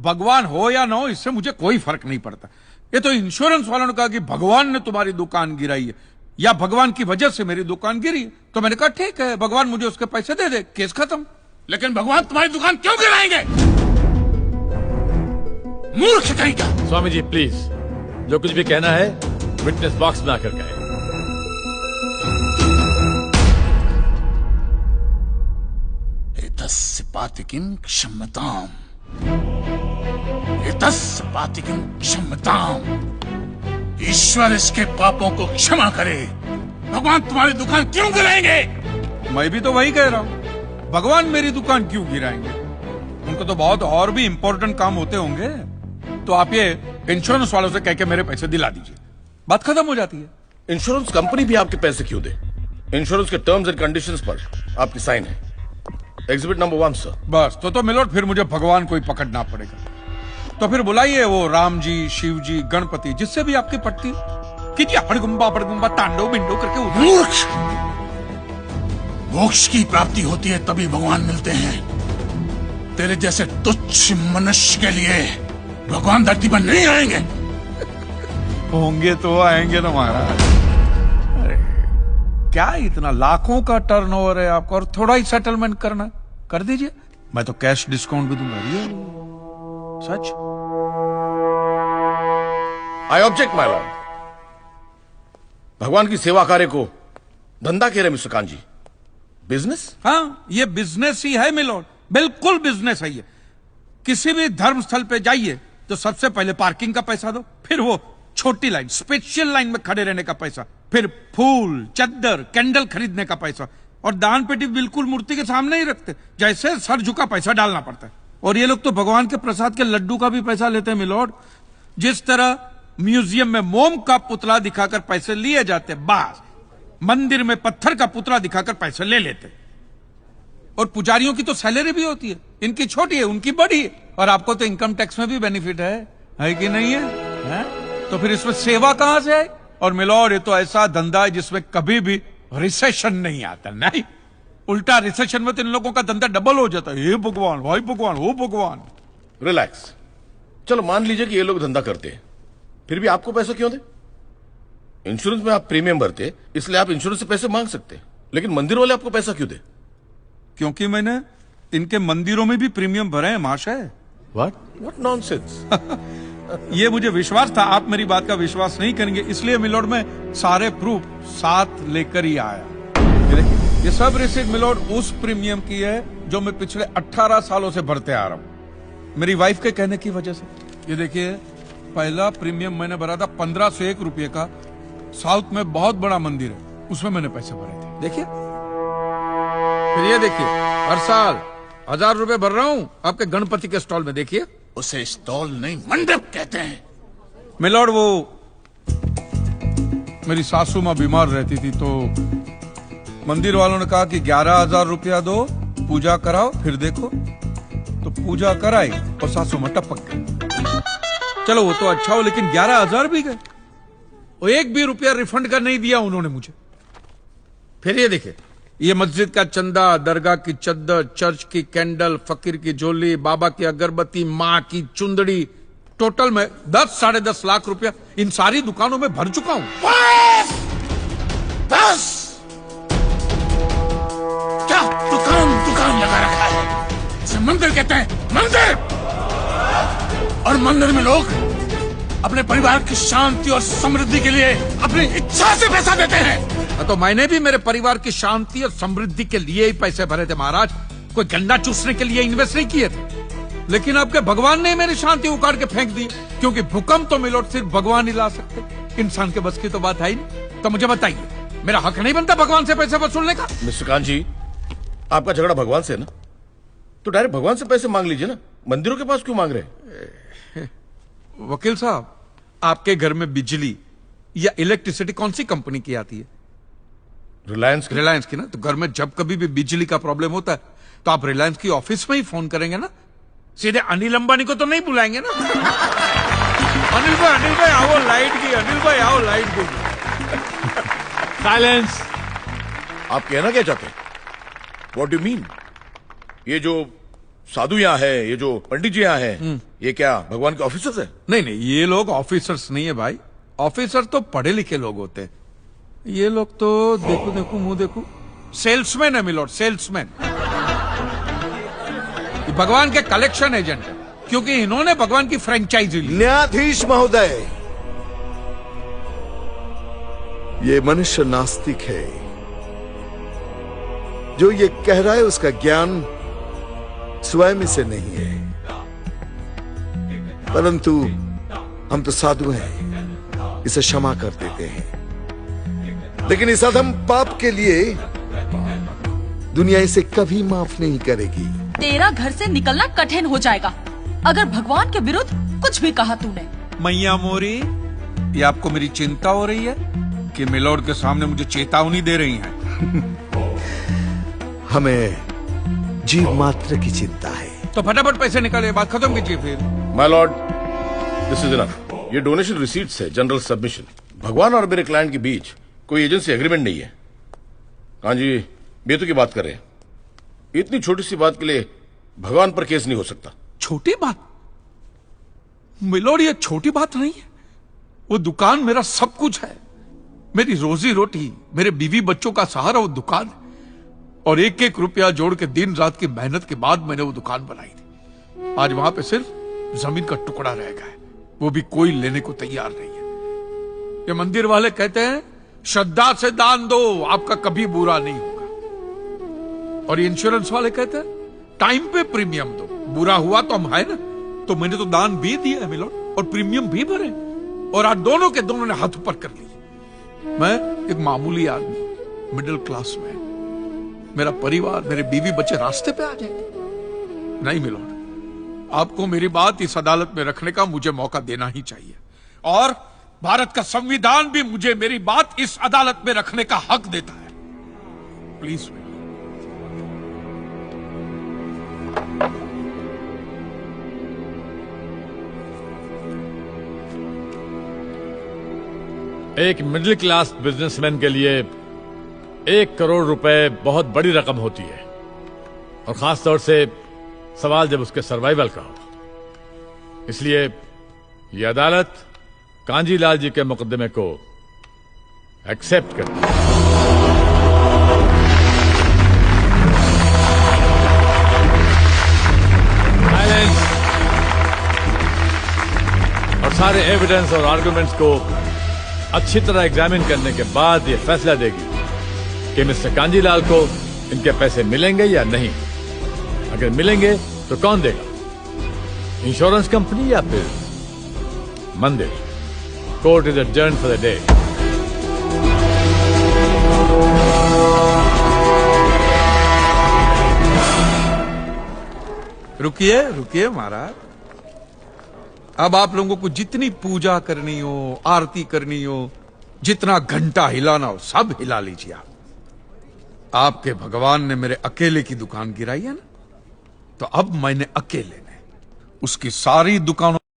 भगवान हो या ना हो इससे मुझे कोई फर्क नहीं पड़ता। ये तो इंश्योरेंस वालों ने कहा कि भगवान ने तुम्हारी दुकान गिराई है या भगवान की वजह से मेरी दुकान गिरी, तो मैंने कहा ठीक है, भगवान मुझे उसके पैसे दे दे, केस खत्म। लेकिन भगवान तुम्हारी दुकान क्यों गिराएंगे? मूर्ख कहीं का। स्वामी जी प्लीज, जो कुछ भी कहना है विटनेस बॉक्स में आकर कहें। एतस्पातिकिं क्षम्यताम्, एतस्पातिकिं क्षम्यताम्। ईश्वर इसके पापों को क्षमा करे। भगवान तुम्हारी दुकान क्यों गिराएंगे? मैं भी तो वही कह रहा हूं, भगवान मेरी दुकान क्यों गिराएंगे? उनको तो बहुत और भी इंपॉर्टेंट काम होते होंगे। तो आप ये इंश्योरेंस वालों से कह के मेरे पैसे दिला दीजिए, बात खत्म हो जाती है। इंश्योरेंस कंपनी भी आपके पैसे क्यों दे? इंश्योरेंस के टर्म्स एंड कंडीशंस पर आपकी साइन है। Exhibit number 1 sir. बस तो मिलोड फिर मुझे भगवान को ही पकड़ना पड़ेगा। तो फिर बुलाइए वो राम जी, शिव जी, गणपति, जिससे भी आपकी पट्टी कीजिए। अपड़गुम्बा तांडव बिंडो करके उधर। मूर्ख! मोक्ष की प्राप्ति होती है तभी भगवान मिलते हैं। तेरे जैसे तुच्छ मनुष्य के लिए भगवान धरती पर नहीं आएंगे। होंगे तो आएंगे ना महाराज। अरे क्या इतना लाखों का टर्नओवर है आपको और थोड़ा ही सेटलमेंट करना, कर दीजिए। मैं तो कैश डिस्काउंट भी दूंगा। ये सच। I object my lord. भगवान की सेवा कार्य को धंधा कह रहे मिस्टर कांत जी, बिजनेस? हाँ, ये बिजनेस ही है मिलोड, बिल्कुल बिजनेस है ये। किसी भी धर्म स्थल पे जाइए तो सबसे पहले पार्किंग का पैसा दो, फिर वो छोटी लाइन, स्पेशल लाइन में खड़े रहने का पैसा, फिर फूल, चद्दर, कैंडल खरीदने का पैसा, और दान पेटी बिल्कुल मूर्ति के सामने ही रखते, जैसे सर झुका पैसा डालना पड़ता है। और ये लोग तो भगवान के प्रसाद के लड्डू का भी पैसा लेते हैं मिलोड। जिस तरह म्यूजियम में मोम का पुतला दिखाकर पैसे लिए जाते, बस मंदिर में पत्थर का पुतला दिखाकर पैसे ले लेते। और पुजारियों की तो सैलरी भी होती है, इनकी छोटी है, उनकी बड़ी है। और आपको तो इनकम टैक्स में भी बेनिफिट है कि नहीं है? तो फिर इसमें सेवा कहां से है? और मिलोड, ये तो ऐसा धंधा है जिसमें कभी भी रिसेशन नहीं आता। नहीं, उल्टा रिसेशन में तो इन लोगों का धंधा डबल हो जाता है। हे भगवान, भाई भगवान, हो भगवान। रिलैक्स। चलो मान लीजिए कि ये लोग धंधा करते हैं, फिर भी आपको पैसा क्यों दे? इंश्योरेंस में आप प्रीमियम भरते, इसलिए आप इंश्योरेंस से पैसे मांग सकते, लेकिन मंदिर वाले आपको पैसा क्यों दे? क्योंकि मैंने इनके मंदिरों में भी प्रीमियम भरे हैं महाशय। What nonsense. ये मुझे विश्वास था आप मेरी बात का विश्वास नहीं करेंगे, इसलिए मिलोड में सारे प्रूफ साथ लेकर ही आया। ये सब रिसीट मिलोड उस प्रीमियम की है जो मैं पिछले 18 सालों से भरते आ रहा हूं, मेरी वाइफ के कहने की वजह से। ये देखिए, पहला प्रीमियम मैंने भरा था 1501 रुपये का, साउथ में बहुत बड़ा मंदिर है, उसमें मैंने पैसे भरे थे। देखिए, फिर ये देखिए, हर साल 1000 रुपए भर रहा हूं आपके गणपति के स्टॉल में। देखिए, उसे स्टॉल नहीं मंडप कहते हैं। मिलोड, वो मेरी सासू मां बीमार रहती थी तो मंदिर वालों ने कहा कि 11,000 रुपया दो, पूजा कराओ, फिर देखो। तो पूजा कराई और सासू मां टपक गई। चलो वो तो अच्छा हो, लेकिन 11,000 भी गए, और एक भी रुपया रिफंड का नहीं दिया उन्होंने मुझे। फिर ये देखिए, ये मस्जिद का चंदा, दरगाह की चद्दर, चर्च की कैंडल, फकीर की झोली, बाबा की अगरबत्ती, माँ की चुंदड़ी, टोटल में 10 -10.5 लाख रुपया इन सारी दुकानों में भर चुका हूं। बस! क्या दुकान लगा रखा है? इसे मंदिर कहते हैं, मंदिर। और मंदिर में लोग अपने परिवार की शांति और समृद्धि के लिए अपनी इच्छा से पैसा देते हैं। तो मैंने भी मेरे परिवार की शांति और समृद्धि के लिए ही पैसे भरे थे महाराज, कोई गंदा चूसने के लिए इन्वेस्ट नहीं किए थे। लेकिन आपके भगवान ने मेरी शांति उखाड़ के फेंक दी, क्योंकि भूकंप तो मिलोड सिर्फ भगवान ही ला सकते, इंसान के बस की तो बात है ही नहीं। तो मुझे बताइए, मेरा हक नहीं बनता भगवान से पैसे वसूलने का? मिस्टर कांत जी, आपका झगड़ा भगवान से है ना, तो डायरेक्ट भगवान से पैसे मांग लीजिए ना, मंदिरों के पास क्यों मांग रहे? वकील साहब, आपके घर में बिजली या इलेक्ट्रिसिटी कौन सी कंपनी की आती है? रिलायंस की ना। तो घर में जब कभी भी बिजली का प्रॉब्लम होता है तो आप रिलायंस की ऑफिस में ही फोन करेंगे ना, सीधे अनिल अंबानी को तो नहीं बुलाएंगे ना। अनिल भाई आओ लाइट की, अनिल भाई आओ लाइट की। साइलेंस। आप कहना क्या चाहते हैं? What do mean? ये जो साधु यहाँ है, ये जो पंडित जी यहाँ है, ये क्या भगवान के ऑफिसर्स है? नहीं नहीं, ये लोग ऑफिसर्स नहीं है भाई। ऑफिसर तो पढ़े लिखे लोग होते हैं। ये लोग तो देखो देखो मुंह देखो, सेल्समैन है मिलोड, सेल्समैन। ये भगवान के कलेक्शन एजेंट है, क्योंकि इन्होंने भगवान की फ्रेंचाइजी ली। न्यायाधीश महोदय, ये मनुष्य नास्तिक है। जो ये कह रहा है उसका ज्ञान स्वयं से नहीं है, परंतु हम तो साधु हैं, इसे क्षमा कर देते हैं। लेकिन इस अधम पाप के लिए दुनिया इसे कभी माफ नहीं करेगी। तेरा घर से निकलना कठिन हो जाएगा अगर भगवान के विरुद्ध कुछ भी कहा तूने। मैया मोरी, ये आपको मेरी चिंता हो रही है कि मिलोड के सामने मुझे चेतावनी दे रही हैं? हमें जीव मात्र की चिंता है। तो फटाफट पैसे निकालिए, बात खत्म कीजिए फिर। My Lord, this is enough. ये डोनेशन रिसीट्स है, जनरल सबमिशन। भगवान और मेरे क्लाइंट के बीच कोई एजेंसी एग्रीमेंट नहीं है। हाँ जी, बेतु की बात कर रहे हैं। इतनी छोटी सी बात के लिए भगवान पर केस नहीं हो सकता। छोटी बात मिलोड, ये छोटी बात नहीं है। वो दुकान मेरा सब कुछ है, मेरी रोजी रोटी, मेरे बीवी बच्चों का सहारा वो दुकान है। और एक एक रुपया जोड़ के दिन रात की मेहनत के बाद मैंने वो दुकान बनाई थी। आज वहां पे सिर्फ जमीन का टुकड़ा रह गया है, वो भी कोई लेने को तैयार नहीं है। ये मंदिर वाले कहते हैं श्रद्धा से दान दो, आपका कभी बुरा नहीं होगा। और ये इंश्योरेंस वाले कहते हैं टाइम पे प्रीमियम दो, बुरा हुआ तो हम है ना। तो मैंने तो दान भी दिया है मिलोड, और प्रीमियम भी भरे, और आज दोनों के दोनों ने हाथ ऊपर कर लिए। मैं एक मामूली आदमी, मिडिल क्लास में, मेरा परिवार, मेरे बीवी बच्चे रास्ते पे आ जाएंगे। नहीं मिलोड, आपको मेरी बात इस अदालत में रखने का मुझे मौका देना ही चाहिए। और भारत का संविधान भी मुझे मेरी बात इस अदालत में रखने का हक देता है। Please milord. एक मिडिल क्लास बिजनेसमैन के लिए 1 करोड़ रुपए बहुत बड़ी रकम होती है, और खास तौर से सवाल जब उसके सर्वाइवल का हो। इसलिए यह अदालत कांजीलाल जी के मुकदमे को एक्सेप्ट करती है। साइलेंस। और सारे एविडेंस और आर्गुमेंट्स को अच्छी तरह एग्जामिन करने के बाद यह फैसला देगी कि मिस्टर कांजीलाल को इनके पैसे मिलेंगे या नहीं। अगर मिलेंगे तो कौन देगा, इंश्योरेंस कंपनी या फिर मंदिर। Court is adjourned for the day. रुकिए रुकिए महाराज, अब आप लोगों को जितनी पूजा करनी हो, आरती करनी हो, जितना घंटा हिलाना हो, सब हिला लीजिए आप। आपके भगवान ने मेरे अकेले की दुकान गिराई है ना, तो अब मैंने अकेले ने उसकी सारी दुकानों